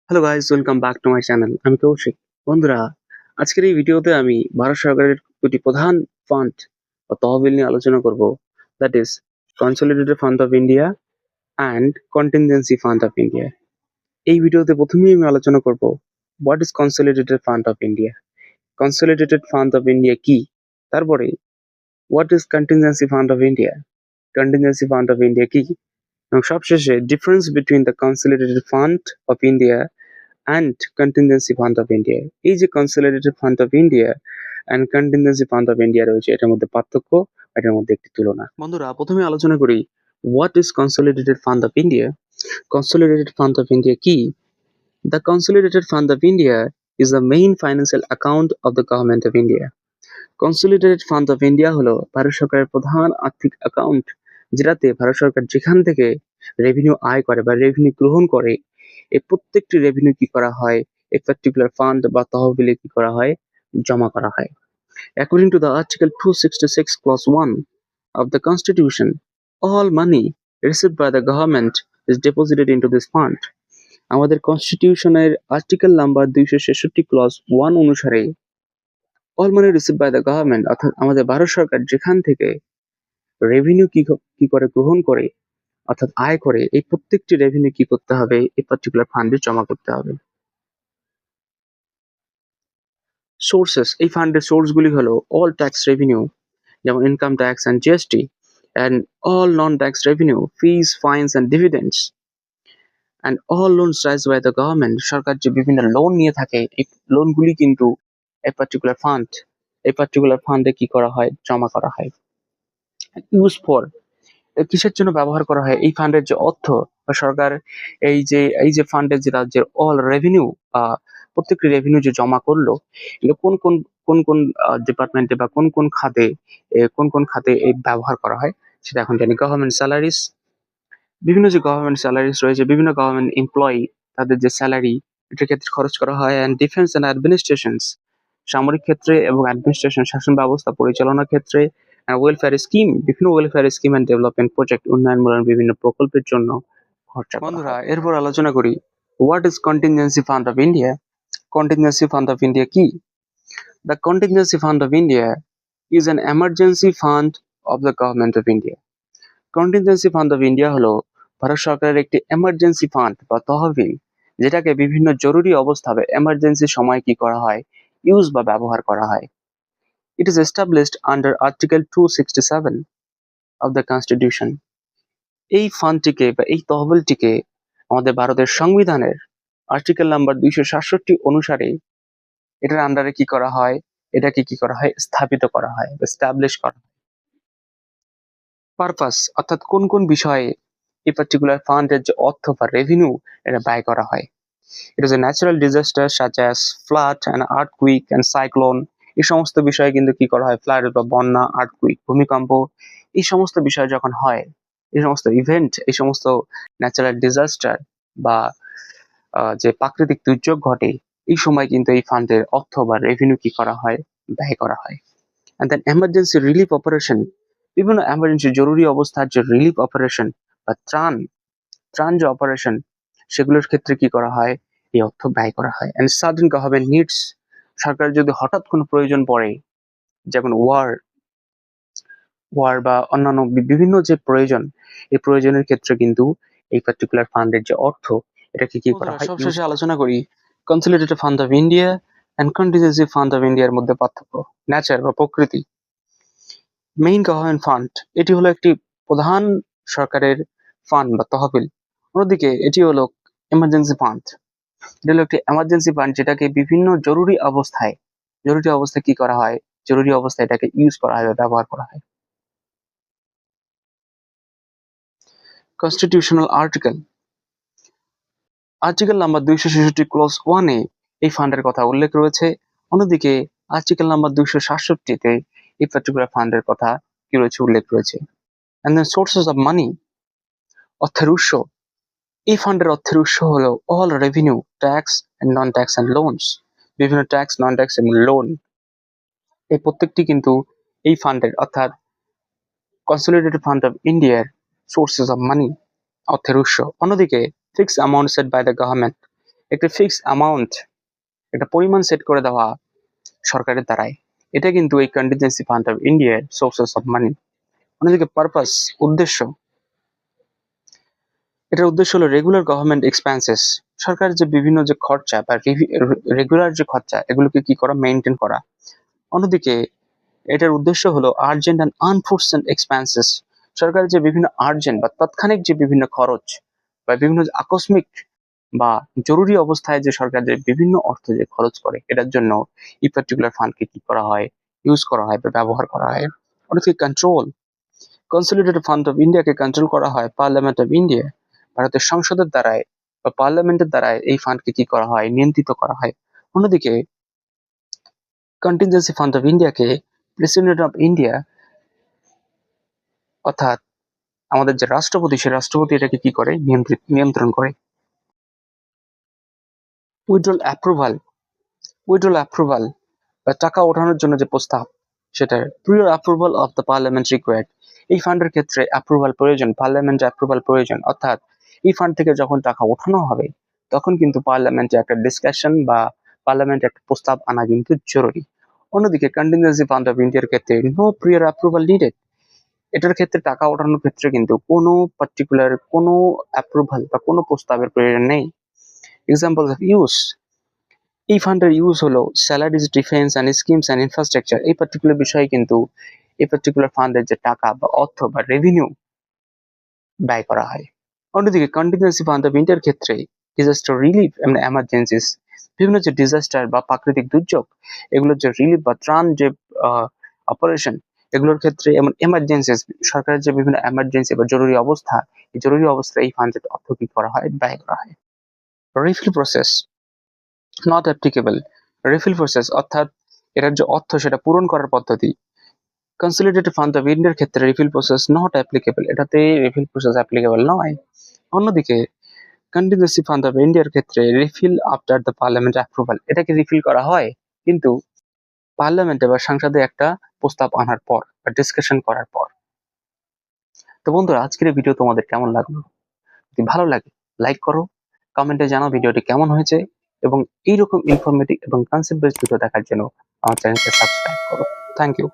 Hello guys, welcome back to my channel. আমি কৌশিক। বন্ধুরা, আজকের এই ভিডিওতে আমি ভারত সরকারের দুটি প্রধান ফান্ড বা তহবিল নিয়ে আলোচনা করব। That is consolidated fund of India and contingency fund of India. এই ভিডিওতে প্রথমেই আমি আলোচনা করব what is consolidated fund of India, consolidated fund of India কি, তারপরে what is contingency fund of India, contingency fund of India কি, এবং সবশেষে difference between the consolidated fund of India and contingency fund of India. এই যে consolidated fund of India and contingency fund of India রয়েছে, এটার মধ্যে পার্থক্য, এটার মধ্যে একটি তুলনা। বন্ধুরা, প্রথমে আলোচনা করি what is consolidated fund of India. Consolidated fund of India কি? The consolidated fund of India is the main financial account of the government of India. Consolidated fund of India হলো ভারত সরকারের প্রধান আর্থিক অ্যাকাউন্ট, যেটাতে ভারত সরকার যেখান থেকে রেভিনিউ আয় করে বা রেভিনিউ গ্রহণ করে, এই প্রত্যেকটি রেভিনিউ কি করা হয়, এক পার্টিকুলার ফান্ড বা তহবিলে কি করা হয়, জমা করা হয়। According to the Article 266 Clause 1 of the Constitution, all money received by the government is deposited into this fund. আমাদের কনস্টিটিউশনের আর্টিকেল নাম্বার 266 ক্লজ 1 অনুসারে all money receive by the government, অর্থাৎ আমাদের ভারত সরকার যেখান থেকে রেভিনিউ কি করে গ্রহণ করে, অর্থাৎ আয় করে, এই প্রত্যেকটি রেভিনিউ কি করতে হবে, এই পার্টিকুলার ফান্ডে জমা করতে হবে। সোর্সেস, এই ফান্ডের সোর্সগুলি হলো অল ট্যাক্স রেভিনিউ, যেমন income tax and GST, and all non tax revenue, fees, fines and dividends, and all loans raise by the government. সরকার যে বিভিন্ন লোন নিয়ে থাকে, এই লোনগুলি কিন্তু এই পার্টিকুলার ফান্ডে কি করা হয়, জমা করা হয়। ইউজ ফর, কিসের জন্য ব্যবহার করা হয় এই ফান্ডের যে অর্থ বা সরকার এই যে ফান্ডের যে রাজ্যের অল রেভিনিউ, প্রত্যেকটি রেভিনিউ যে জমা করলো, এগুলো কোন কোন ডিপার্টমেন্টে বা কোন কোন খাতে এই ব্যবহার করা হয়, সেটা এখন জানি। গভর্নমেন্ট স্যালারিস, বিভিন্ন যে গভর্নমেন্ট স্যালারিস রয়েছে, বিভিন্ন গভর্নমেন্ট এমপ্লয়ি, তাদের যে স্যালারি, এটার ক্ষেত্রে খরচ করা হয়। অ্যান্ড ডিফেন্স অ্যান্ড অ্যাডমিনিস্ট্রেশনস, সামরিক ক্ষেত্রে এবং অ্যাডমিনিস্ট্রেশন, শাসন ব্যবস্থা পরিচালনার ক্ষেত্রে। ওয়েলফেয়ার স্কিম, বিভিন্ন welfare scheme and development project, উন্নয়নমূলক বিভিন্ন প্রকল্পের জন্য খরচা করা হয়। বন্ধুরা, এরপর আলোচনা করি what is contingency fund of India. Contingency fund of India কি? The contingency fund of India is an emergency fund of the government of India. Contingency fund of India হলো ভারত সরকারের একটি এমার্জেন্সি ফান্ড বা তহবিল, যেটাকে বিভিন্ন জরুরি অবস্থা বা এমার্জেন্সি সময় কি করা হয়, ইউজ বা ব্যবহার করা হয়। It is established under Article 267 of the Constitution. এই ফান্ডটিকে বা এই তহবিলটিকে আমাদের ভারতের সংবিধানের আর্টিকেল নাম্বার 267 অনুসারে এটার আন্ডারে কি করা হয়, এটাকে কি করা হয়, স্থাপিত করা হয়, এস্টাবলিশ করা হয়। পারপাস, অর্থাৎ কোন কোন বিষয়ে এই পার্টিকুলার ফান্ডের যে অর্থ বা রেভিনিউ, এটা ব্যয় করা হয়। It is a natural disaster such as flood and earthquake and cyclone. এই সমস্ত বিষয়ে কিন্তু কি করা হয়, ফ্লাড বা বন্যা, আর্থকুইক, ভূমিকম্প, এই সমস্ত বিষয় যখন হয়, এই সমস্ত ইভেন্ট, এই সমস্ত ন্যাচারাল ডিজাস্টার বা যে প্রাকৃতিক দুর্যোগ ঘটে, এই সময় কিন্তু এই ফান্ডের অর্থ বা রেভিনিউ কি করা হয়, ব্যয় করা হয়। And then emergency relief operation, বিভিন্ন এমার্জেন্সি জরুরি অবস্থার যে রিলিফ অপারেশন বা ত্রাণ যে অপারেশন, সেগুলোর ক্ষেত্রে কি করা হয়, এই অর্থ ব্যয় করা হয়। অ্যান্ড সাডেন গভর্নমেন্ট নিডস, সরকার যদি হঠাৎ কোনো প্রয়োজন পড়ে, যেমন ওয়ার বা অন্যান্য বিভিন্ন যে প্রয়োজন, এই প্রয়োজনের ক্ষেত্রে কিন্তু এই পার্টিকুলার ফান্ডের যে অর্থ, এটাকে কি করা হয়। সবশেষে আলোচনা করি consolidated fund of India and contingency fund of ইন্ডিয়ার মধ্যে পার্থক্য। ন্যাচার বা প্রকৃতি, মেইন গভর্নমেন্ট ফান্ড, এটি হলো একটি প্রধান সরকারের ফান্ড বা তহবিল। অন্যদিকে এটি হলো এমার্জেন্সি ফান্ড, এটা হলো একটি এমার্জেন্সি ফান্ড, যেটাকে বিভিন্ন জরুরি অবস্থায় কি করা হয়, জরুরি অবস্থায় এটাকে ইউজ করা হয় বা ব্যবহার করা হয়। কনস্টিটিউশনাল আর্টিকেল নাম্বার 266 ক্লজ 1 এ এই ফান্ডের কথা উল্লেখ রয়েছে। অন্যদিকে আর্টিকেল নাম্বার 267 তে এই পার্টিকুলার ফান্ডের কথা কি রয়েছে, উল্লেখ রয়েছে। And then sources of money, অর্থের উৎস। এই ফান্ডের অর্থের উৎস হলো all revenue, tax and non tax and loans, বিভিন্ন ট্যাক্স, নন ট্যাক্স এবং লোন, এই প্রত্যেকটি কিন্তু এই ফান্ডের, অর্থাৎ কনসলিডেটেড ফান্ড অফ ইন্ডিয়ার সোর্সেস অফ মানি, অর্থের উৎস। অন্যদিকে fixed amount set by the government, একটা ফিক্সড অ্যামাউন্ট, একটা পরিমাণ সেট করে দেওয়া সরকারের দ্বারাই। এটা কিন্তু এই কন্টিনজেন্সি ফান্ড অফ ইন্ডিয়ার সোর্সেস অফ মানি। অন্যদিকে পারপাস, উদ্দেশ্য, এটার উদ্দেশ্য হলো রেগুলার গভর্নমেন্ট এক্সপেন্সেস, সরকারের যে বিভিন্ন যে খরচা বা রেগুলার যে খরচা এগুলোকে কি করা, মেনটেন করা। অন্যদিকে এটার উদ্দেশ্য হলো আর্জেন্ট অ্যান্ড আনফোর্সেন এক্সপেন্সেস, সরকারের যে বিভিন্ন আর্জেন্ট বা তাৎক্ষণিক যে বিভিন্ন খরচ বা বিভিন্ন যে আকস্মিক বা জরুরি অবস্থায় যে সরকার যে বিভিন্ন অর্থ যে খরচ করে, এটার জন্য এই পার্টিকুলার ফান্ডকে কি করা হয়, ইউজ করা হয় বা ব্যবহার করা হয়। অন্যদিকে কন্ট্রোল, কনসলিডেটেড ফান্ড অফ ইন্ডিয়াকে কন্ট্রোল করা হয় পার্লামেন্ট অফ ইন্ডিয়া, ভারতের সংসদের দ্বারাই বা পার্লামেন্টের দ্বারাই এই ফান্ডকে কি করা হয়, নিয়ন্ত্রিত করা হয়। অন্যদিকে কন্টিনজেন্সি ফান্ড অফ ইন্ডিয়াকে প্রেসিডেন্ট অফ ইন্ডিয়া, অর্থাৎ আমাদের যে রাষ্ট্রপতি, সে রাষ্ট্রপতি এটাকে কি করে, নিয়ন্ত্রণ করে। উইথড্রল অ্যাপ্রুভাল, উইথড্রল অ্যাপ্রুভাল বা টাকা ওঠানোর জন্য যে প্রস্তাব, সেটার prior approval of the parliament required, এই ফান্ডের ক্ষেত্রে অ্যাপ্রুভাল প্রয়োজন, পার্লামেন্টের অ্যাপ্রুভাল প্রয়োজন। অর্থাৎ এই ফান্ড থেকে যখন টাকা ওঠানো হবে তখন কিন্তু পার্লামেন্টে একটা ডিসকাশন বা পার্লামেন্টে একটা প্রস্তাব আনা কিন্তু জরুরি। অন্যদিকে কন্টিনজেন্সি ফান্ড অফ ইন্ডিয়ার ক্ষেত্রে নো প্রিয়র অ্যাপ্রুভাল নিডেড, এটার ক্ষেত্রে টাকা ওঠানোর ক্ষেত্রে কিন্তু কোনো পার্টিকুলার কোনো অ্যাপ্রুভাল বা কোনো প্রস্তাবের প্রয়োজন নেই। এক্সাম্পল অফ ইউজ, এই ফান্ডের ইউজ হলো salaries, defence and schemes and infrastructure, এই পার্টিকুলার বিষয়ে কিন্তু এই পার্টিকুলার ফান্ডের যে টাকা বা অর্থ বা রেভিনিউ ব্যয় করা হয়। অন্যদিকে কন্টিনজেন্সি ফান্ড অফ ইন্ডিয়ার ক্ষেত্রে ডিজাস্টার রিলিফ এবং এমার্জেন্সিস, বিভিন্ন যে ডিজাস্টার বা প্রাকৃতিক দুর্যোগ, এগুলোর যে রিলিফ বা ত্রাণ যে অপারেশন, এগুলোর ক্ষেত্রে এমন এমার্জেন্সিস, সরকারের যে বিভিন্ন এমার্জেন্সি বা জরুরি অবস্থা, এই জরুরি অবস্থায় এই ফান্ডের অর্থ কি করা হয়, ব্যয় করা হয়। Refill process not applicable, refill process অর্থাৎ এটার যে অর্থ সেটা পূরণ করার পদ্ধতি। কনসলিডেটেড ফান্ড অফ ইন্ডিয়ার ক্ষেত্রে রিফিল প্রসেস নট অ্যাপ্লিকেবল, এটাতে রিফিল প্রসেস অ্যাপ্লিকেবল নয়। অন্যদিকে কন্টিনজেন্সি ফান্ড অফ ইন্ডিয়ার ক্ষেত্রে refill after the parliament approval, এটাকে রিফিল করা হয় কিন্তু পার্লামেন্টে বা সংসদে একটা প্রস্তাব আনার পর বা ডিসকাশন করার পর। তো বন্ধুরা, আজকের এই ভিডিও তোমাদের কেমন লাগলো? যদি ভালো লাগে লাইক করো, কমেন্টে জানাও ভিডিওটি কেমন হয়েছে, এবং এইরকম ইনফরমেটিভ এবং কনসেপ্ট বেসড ভিডিও দেখার জন্য আমার চ্যানেলকে সাবস্ক্রাইব করো। Thank you.